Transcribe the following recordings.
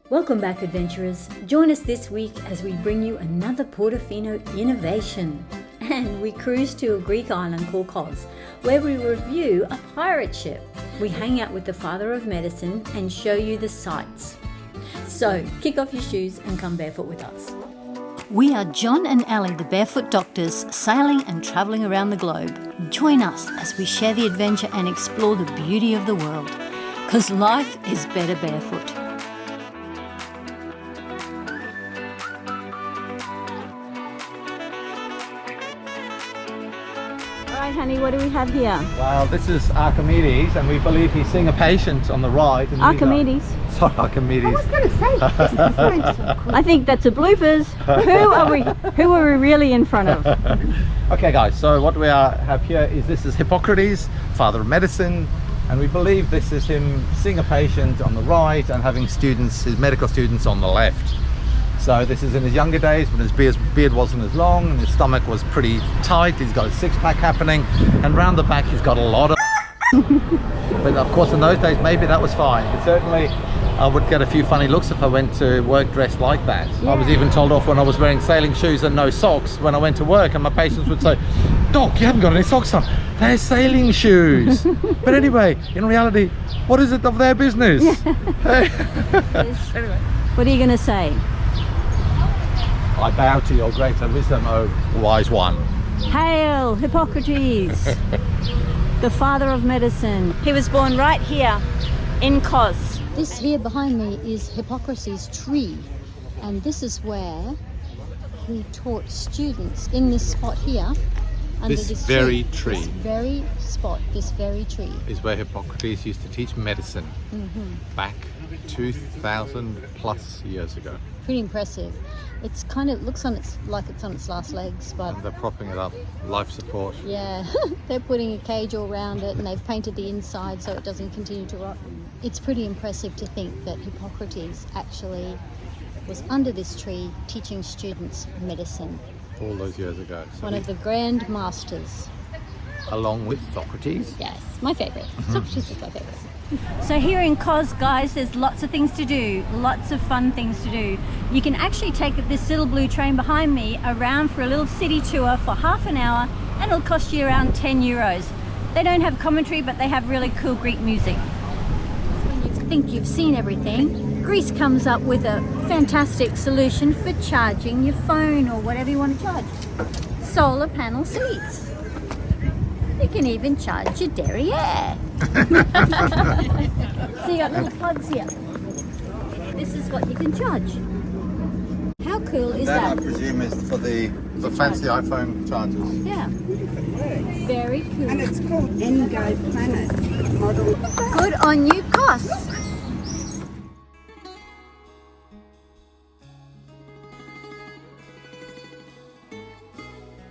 Welcome back, adventurers. Join us this week as we bring you another Portofino innovation. And we cruise to a Greek island called Kos, where we review a pirate ship. We hang out with the father of medicine and show you the sights. So, kick off your shoes and come barefoot with us. We are John and Ellie, the Barefoot Doctors, sailing and travelling around the globe. Join us as we share the adventure and explore the beauty of the world. Because life is better barefoot. All right, honey, what do we have here? Well, this is Archimedes, and we believe he's seeing a patient on the right. And Archimedes. Sorry, Archimedes. I was going to say, this is so cool. I think that's a bloopers. Who are we really in front of? Okay, guys, so what we have here is this is Hippocrates, father of medicine, and we believe this is him seeing a patient on the right and having students, his medical students, on the left. So this is in his younger days when his beard wasn't as long and his stomach was pretty tight. He's got a six-pack happening, and round the back he's got a lot of but of course in those days maybe that was fine, but certainly I would get a few funny looks if I went to work dressed like that. Yeah. I was even told off when I was wearing sailing shoes and no socks when I went to work, and my patients would say, "Doc, you haven't got any socks on." They're sailing shoes. But anyway, in reality, what is it of their business? Anyway. What are you going to say? I bow to your greater wisdom, O wise one. Hail, Hippocrates, the father of medicine. He was born right here in Kos. This here behind me is Hippocrates' tree, and this is where he taught students in this spot here. Under This very tree. This very spot, this very tree. Is where Hippocrates used to teach medicine back 2,000 plus years ago. Pretty impressive. It's kind of looks like it's on its last legs, but And they're propping it up, life support. yeah, they're putting a cage all around it, and they've painted the inside so it doesn't continue to rot. It's pretty impressive to think that Hippocrates actually was under this tree teaching students medicine. All those years ago. So One of the grand masters. along with Socrates. Yes, my favourite. Socrates is my favourite. So here in Kos, guys, there's lots of things to do, lots of fun things to do. You can actually take this little blue train behind me around for a little city tour for half an hour, and it'll cost you around 10 euros. They don't have commentary, but they have really cool Greek music. When you think you've seen everything, Greece comes up with a fantastic solution for charging your phone or whatever you want to charge. Solar panel seats. You can even charge your derriere. So you got little plugs here. This is what you can charge. How cool is that? I presume is for the fancy iPhone chargers. Yeah. Very cool. And it's called Engo Planet model. Good on you, Kos.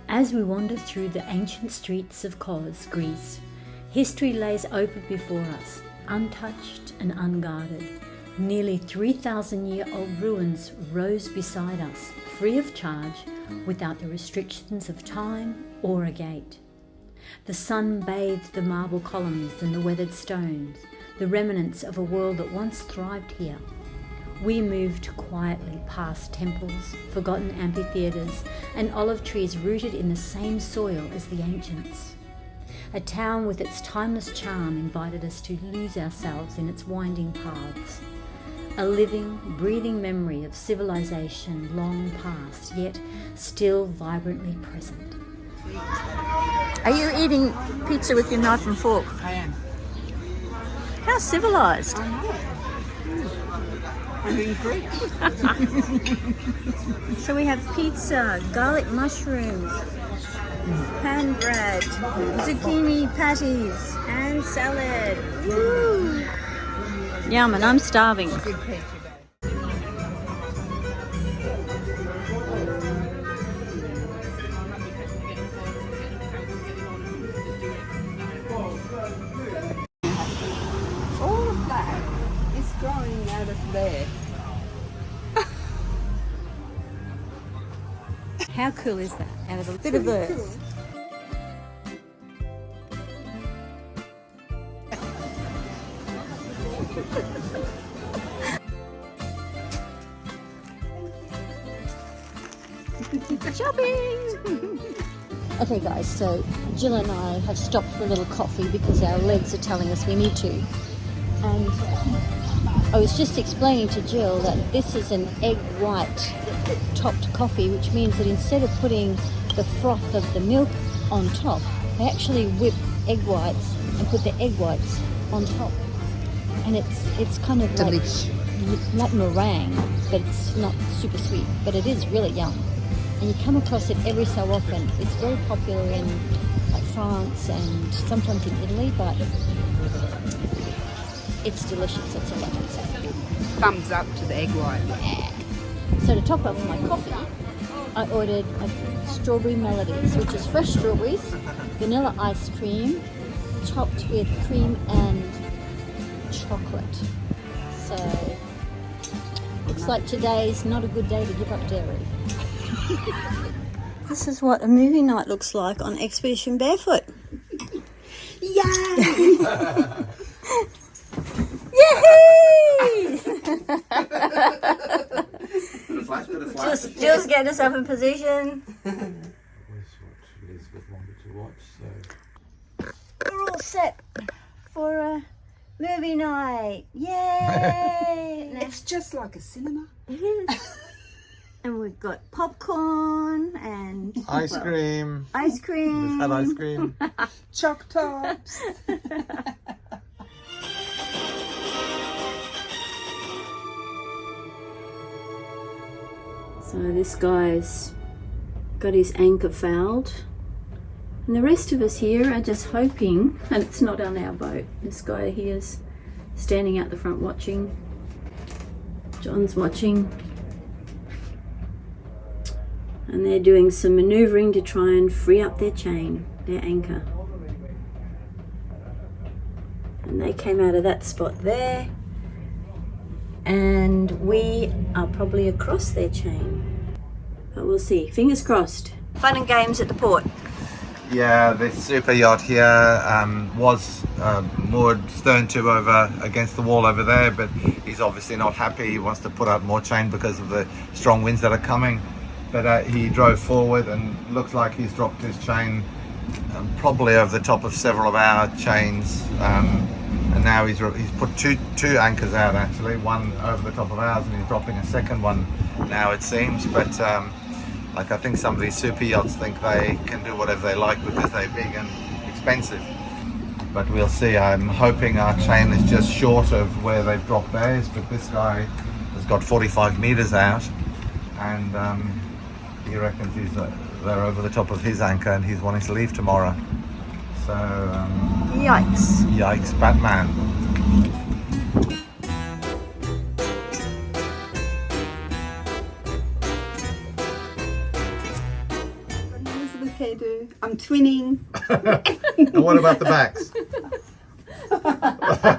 As we wander through the ancient streets of Kos, Greece, history lays open before us, untouched and unguarded. Nearly 3,000-year-old ruins rose beside us, free of charge, without the restrictions of time or a gate. The sun bathed the marble columns and the weathered stones, the remnants of a world that once thrived here. We moved quietly past temples, forgotten amphitheatres, and olive trees rooted in the same soil as the ancients. A town with its timeless charm invited us to lose ourselves in its winding paths. A living, breathing memory of civilization long past, yet still vibrantly present. Are you eating pizza with your knife and fork? I am. How civilised. I'm in Greek. So we have pizza, garlic mushrooms, pan bread, zucchini patties, and salad. Woo! Yum, and I'm starving. All of that is growing out of there. How cool is that? Out of a bit of earth. Shopping! Okay guys, so Jill and I have stopped for a little coffee because our legs are telling us we need to. And I was just explaining to Jill that this is an egg white topped coffee, which means that instead of putting the froth of the milk on top, they actually whip egg whites and put the egg whites on top. And it's kind of like meringue, but it's not super sweet, but it is really yum. And you come across it every so often. It's very popular in like France and sometimes in Italy, but it's delicious. That's all I can say. Thumbs up to the egg white. Yeah. So to top up my coffee, I ordered a strawberry melodies, which is fresh strawberries, vanilla ice cream, topped with cream and chocolate. So looks like today's not a good day to give up dairy. This is what a movie night looks like on Expedition Barefoot. Yay! Yay! Jill's getting herself in position. We're all set for a movie night. Yay! It's just like a cinema. It is. And we've got popcorn and Ice cream. ice cream. Just had ice cream. Choc tops. So this guy's got his anchor fouled. And the rest of us here are just hoping, and it's not on our boat. This guy here is standing out the front watching. John's watching. And they're doing some manoeuvring to try and free up their chain, their anchor. And they came out of that spot there. And we are probably across their chain. But we'll see. Fingers crossed. Fun and games at the port. Yeah, this super yacht here was moored stern tube over against the wall over there, but he's obviously not happy. He wants to put out more chain because of the strong winds that are coming. But he drove forward and looks like he's dropped his chain probably over the top of several of our chains. And now he's put two anchors out actually, one over the top of ours, and he's dropping a second one now it seems. But like I think some of these super yachts think they can do whatever they like because they're big and expensive. But we'll see. I'm hoping our chain is just short of where they've dropped theirs, but this guy has got 45 meters out, and he reckons they're over the top of his anchor and he's wanting to leave tomorrow. So Yikes. yikes, Batman. Elizabeth hairdo. I'm twinning. And what about the backs?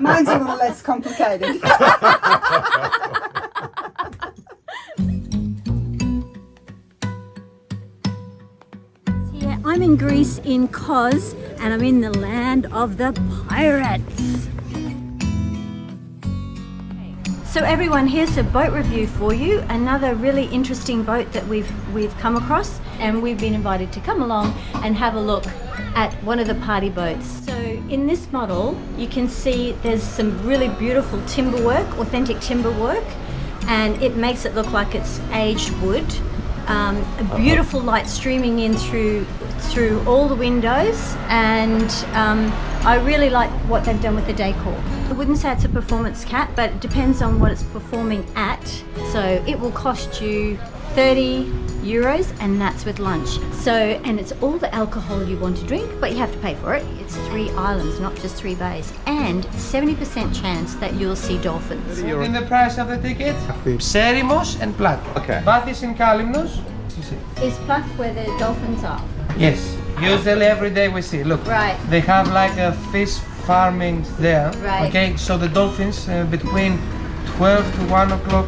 Mine's a little less complicated. I'm in Greece in Kos, and I'm in the land of the pirates. So everyone, here's a boat review for you. Another really interesting boat that we've come across, and we've been invited to come along and have a look at one of the party boats. So in this model, you can see there's some really beautiful timber work, authentic timber work, and it makes it look like it's aged wood. A beautiful light streaming in through all the windows, and I really like what they've done with the decor. I wouldn't say it's a performance cat, but it depends on what it's performing at. So it will cost you 30 euros, and that's with lunch. So, and it's all the alcohol you want to drink, but you have to pay for it. It's 3 islands, not just 3 bays, and 70% chance that you'll see dolphins. In the price of the ticket, Serimos and Plat. Okay. Bathis in Kalimnos. Is Plat where the dolphins are? Yes. Usually every day we see. Look, Right. they have like a fish farming there. Right. Okay, so the dolphins between 12 to 1 o'clock,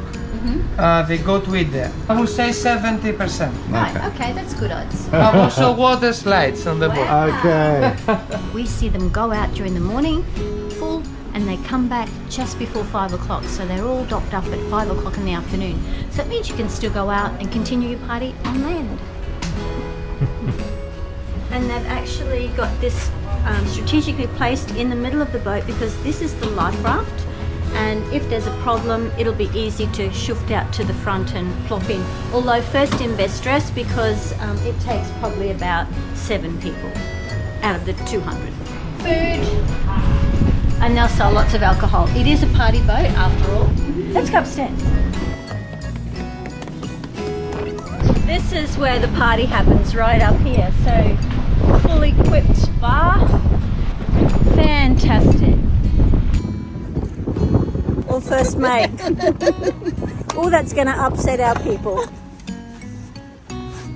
they go to eat there. I would say 70%. Right, okay, that's good odds. Also water slides on the boat. Okay. We see them go out during the morning, full, and they come back just before 5 o'clock, so they're all docked up at 5 o'clock in the afternoon. So that means you can still go out and continue your party on land. And they've actually got this strategically placed in the middle of the boat because this is the life raft, and if there's a problem it'll be easy to shift out to the front and plop in. Although first in best dress, because it takes probably about 7 people out of the 200. Food, and they'll sell lots of alcohol. It is a party boat after all. Let's go upstairs. This is where the party happens, right up here. So full equipped bar, fantastic. All first mate. Oh, that's going to upset our people.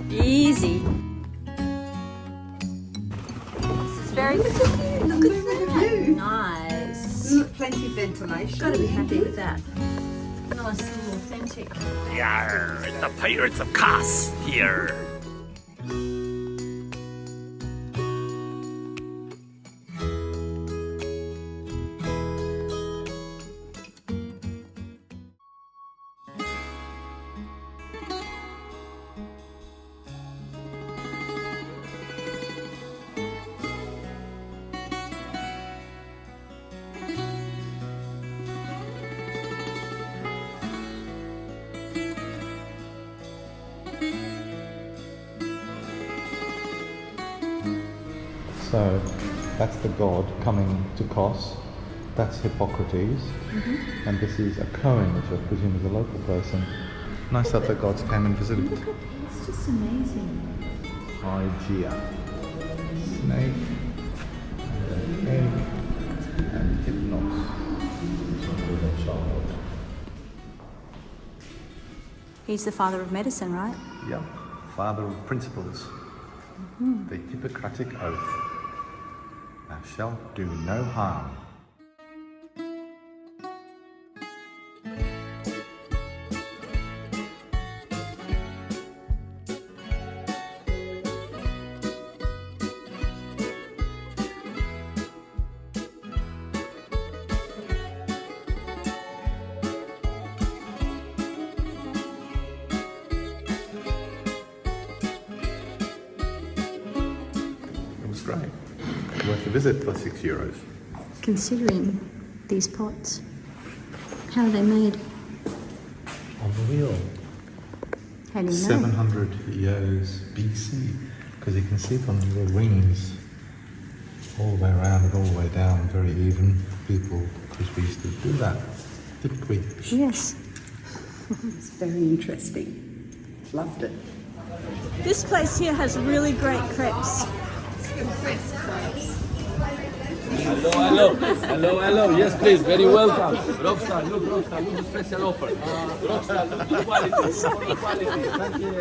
Easy. This is very good. Look at that. Nice. Plenty of ventilation. Got to be happy with that. Nice and authentic. Yarr, it's the Pirates of Kos here. So that's the god coming to Kos. That's Hippocrates. And this is a Cohen, which I presume is a local person. Nice that the gods came and visited. Look at, it's just amazing. Hygeia. Snake. And an egg. And Hypnos. With a child. He's the father of medicine, right? Yep. Father of principles. The Hippocratic Oath. Thou shalt do no harm. It was great. Worth a visit for €6. Considering these pots, how are they made? On the wheel. How do you know? 700 years BC. Because you can see from the rings all the way around and all the way down, very even. People, because we used to do that, didn't we? Yes. It's very interesting. Loved it. This place here has really great crepes. Hello. Yes, please. Very welcome. Rockstar, look the special offer. Rockstar, look the quality. Thank you.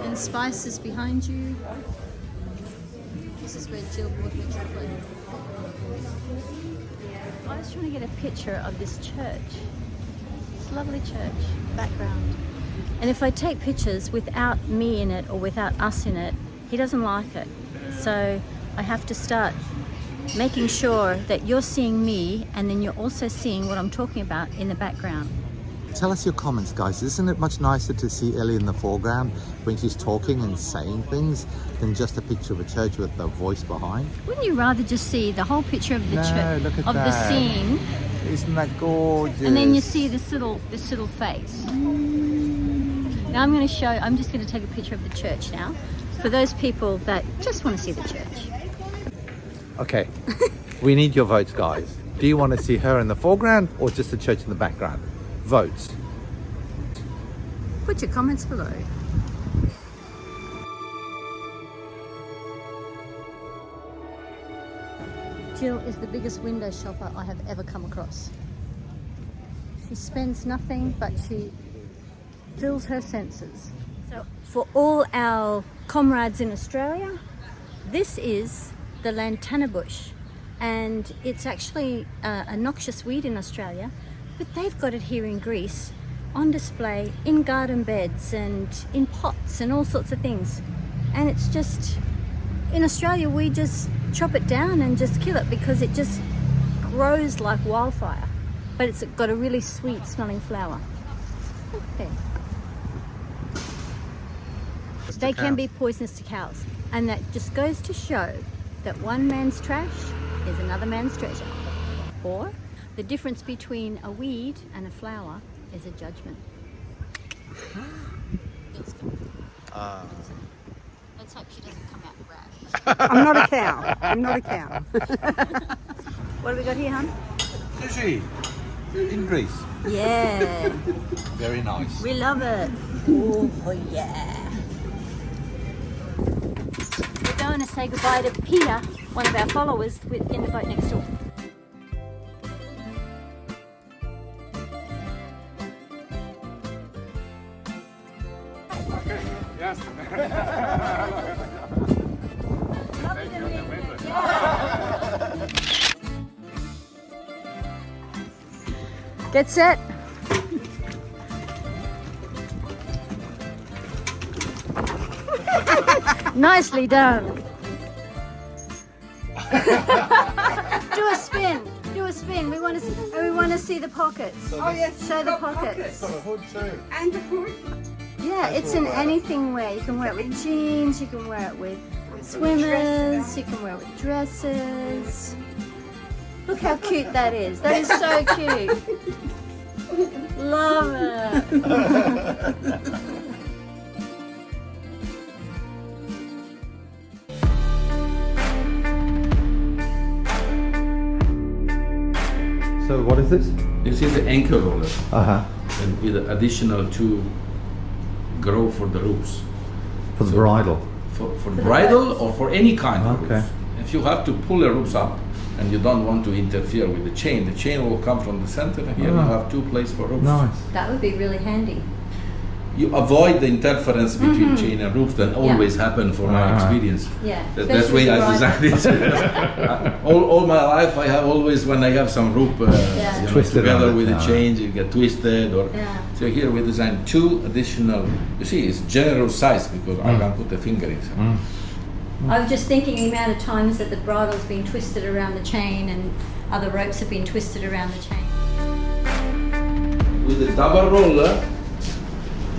And spices behind you. This is where Jill bought her chocolate. I was trying to get a picture of this church. This lovely church background. And if I take pictures without me in it or without us in it, he doesn't like it. So I have to start making sure that you're seeing me and then you're also seeing what I'm talking about in the background. Tell us your comments, guys. Isn't it much nicer to see Ellie in the foreground when she's talking and saying things than just a picture of a church with the voice behind? Wouldn't you rather just see the whole picture of the church, look at of that. the scene, Isn't that gorgeous? and then you see this little face? Now I'm just going to take a picture of the church now, for those people that just want to see the church. Okay, we need your votes, guys. Do you want to see her in the foreground or just the church in the background? Votes. Put your comments below. Jill is the biggest window shopper I have ever come across. She spends nothing, but she fills her senses. So for all our comrades in Australia, this is the lantana bush, and it's actually a noxious weed in Australia, but they've got it here in Greece on display in garden beds and in pots and all sorts of things. And it's just, in Australia we just chop it down and just kill it because it just grows like wildfire. But it's got a really sweet smelling flower. Okay. They can be poisonous to cows. And that just goes to show that one man's trash is another man's treasure. Or the difference between a weed and a flower is a judgment. Let's hope she doesn't come out rash. I'm not a cow. I'm not a cow. What have we got here, hon? Sushi in Greece. Yeah, Very nice. we love it. Oh yeah. We're going to say goodbye to Peter, one of our followers in the boat next door. Yes. Get set. Nicely done. Do a spin. Do a spin. We want to see the pockets. Oh yes, Show the got pockets. Got a hood too. And a hood. Yeah, it's in anything wear. You can wear it with jeans. You can wear it with swimmers. You can wear it with dresses. Look how cute that is. That is so cute. Love it. So what is this? This is the anchor roller, Uh-huh. and with additional to grow for the roofs. For the bridle. For bridal or for any kind of Okay. roofs. If you have to pull the roofs up and you don't want to interfere with the chain will come from the center, and here you have two places for roofs. Nice. That would be really handy. You avoid the interference between chain and roof that always happen from my experience. Yeah. That's why I designed it. all my life I have always, when I have some rope Twisted together on it, with the yeah. chain, you get twisted. Or so here we designed two additional. You see, it's general size because I can put the finger inside. I was just thinking the amount of times that the bridle's been twisted around the chain and other ropes have been twisted around the chain. With the double roller,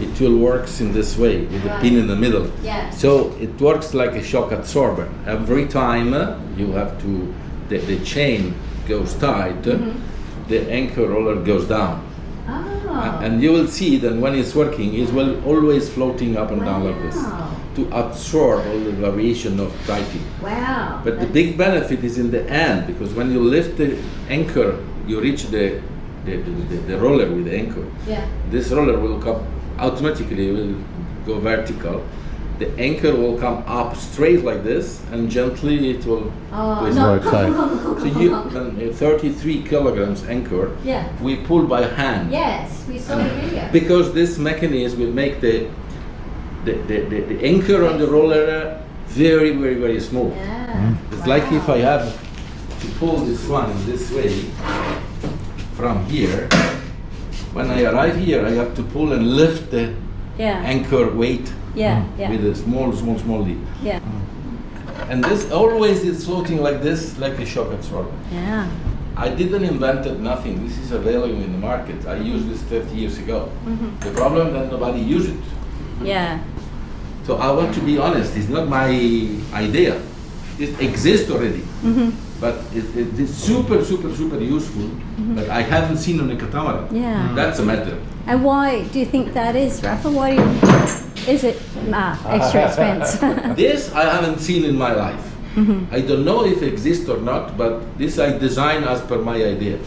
it will works in this way with the pin in the middle. Yeah. So it works like a shock absorber. Every time you have to, the chain goes tight, the anchor roller goes down. Oh. And you will see that when it's working, it's always floating up and down like this to absorb all the variation of tightening. Wow. But the big benefit is in the end, because when you lift the anchor, you reach the roller with the anchor. Yeah. This roller will come automatically, will go vertical. The anchor will come up straight like this, and gently it will twist. So you a 33 kilograms anchor. Yeah. We pull by hand. Yes, we saw the video. Because this mechanism will make the anchor on the roller very, very, very smooth. Yeah. It's like if I have to pull this one this way from here. When I arrive here, I have to pull and lift the anchor weight with a small lead. Yeah. And this always is floating like this, like a shock absorber. Yeah. I didn't invent it, nothing. This is available in the market. I used this 30 years ago. The problem is that nobody used it. Yeah. So I want to be honest, it's not my idea. It exists already. But it's super, super, super useful, but I haven't seen on a catamaran. Yeah. That's a matter. And why do you think that is, Rafa? Why do you, is it extra expense? This I haven't seen in my life. I don't know if it exists or not, but this I design as per my idea.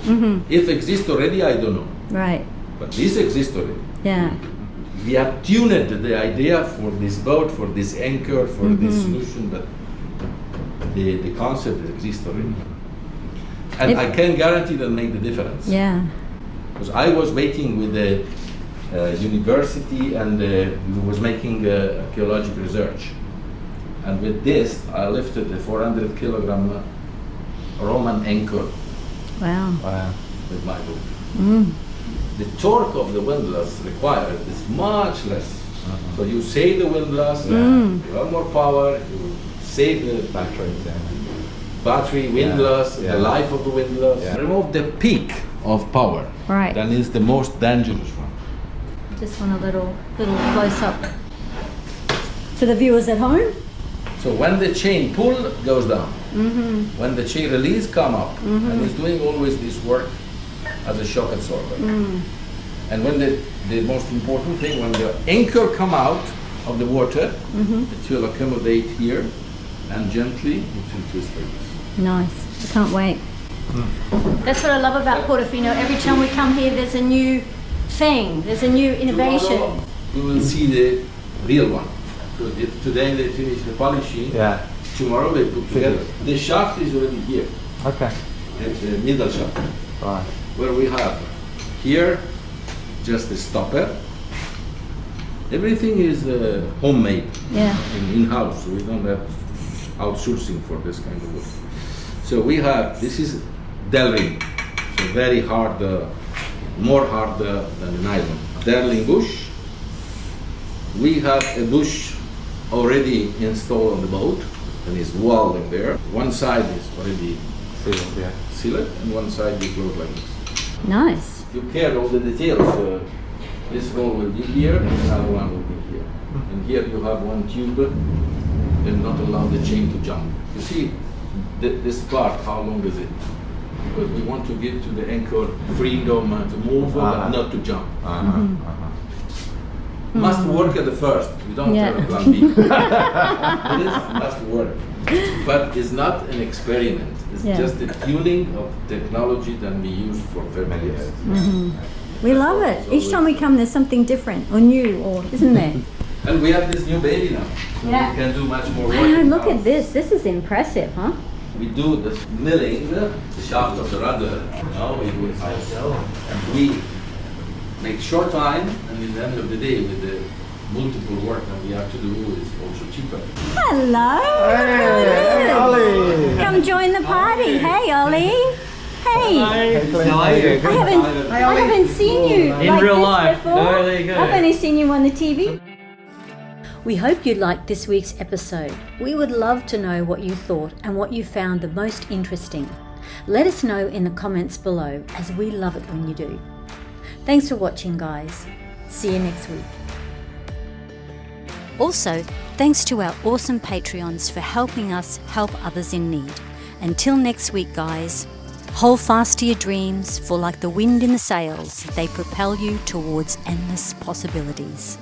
If it exists already, I don't know. Right. But this exists already. Yeah. We have tuned the idea for this boat, for this anchor, for this solution, but the concept exists already. And I can guarantee that make the difference. Yeah. Because I was waiting with the university and we was making archaeological research. And with this, I lifted a 400 kilogram Roman anchor Wow. Wow. with my boat. the torque of the windlass required is much less. So you save the windlass, you have more power, you save the battery, windlass, the life of the windlass. Remove the peak of power. Right. That is the most dangerous one. Just want a little close up to the viewers at home. So when the chain pull goes down, when the chain release come up, and it's doing always this work as a shock absorber. And when the most important thing, when the anchor come out of the water, it will accommodate here, and gently it will twist like this. Nice. I can't wait. That's what I love about Portofino. Every time we come here, there's a new thing. There's a new innovation. Tomorrow, we will see the real one. So today they finish the polishing. Yeah. Tomorrow they put together. The shaft is already here. Okay. The middle shaft. Right. Where we have here just a stopper. Everything is homemade. Yeah. In-house. We don't have outsourcing for this kind of work. So we have, this is delring. So very hard, more hard than the nylon. Delring bush. We have a bush already installed on the boat and is welded there. One side is already sealed and one side we close like this. Nice. You care all the details. This roll will be here and another one will be here. And here you have one tube and not allow the chain to jump. You see this part, how long is it? Because we want to give to the anchor freedom to move and not to jump. Must work at the first. We don't have a plan B. This must work. But it's not an experiment. It's just the tuning of technology that we use for 30 years. We love it. Each time we come, there's something different or new, or isn't there? And we have this new baby now. So we can do much more work. I know, look at this. This is impressive, huh? We do the milling, the shaft of the rudder. Now we do it ourselves. And we make short time, and at the end of the day, with the multiple work that we have to do, is also cheaper. Hello. Hey, Ollie. Come join the party. Hey, Ollie. Hey. How are you? I haven't seen you In like real this life. before. Oh, there you go. I've only seen you on the TV. We hope you liked this week's episode. We would love to know what you thought and what you found the most interesting. Let us know in the comments below, as we love it when you do. Thanks for watching, guys. See you next week. Also, thanks to our awesome Patreons for helping us help others in need. Until next week, guys, hold fast to your dreams, for like the wind in the sails, they propel you towards endless possibilities.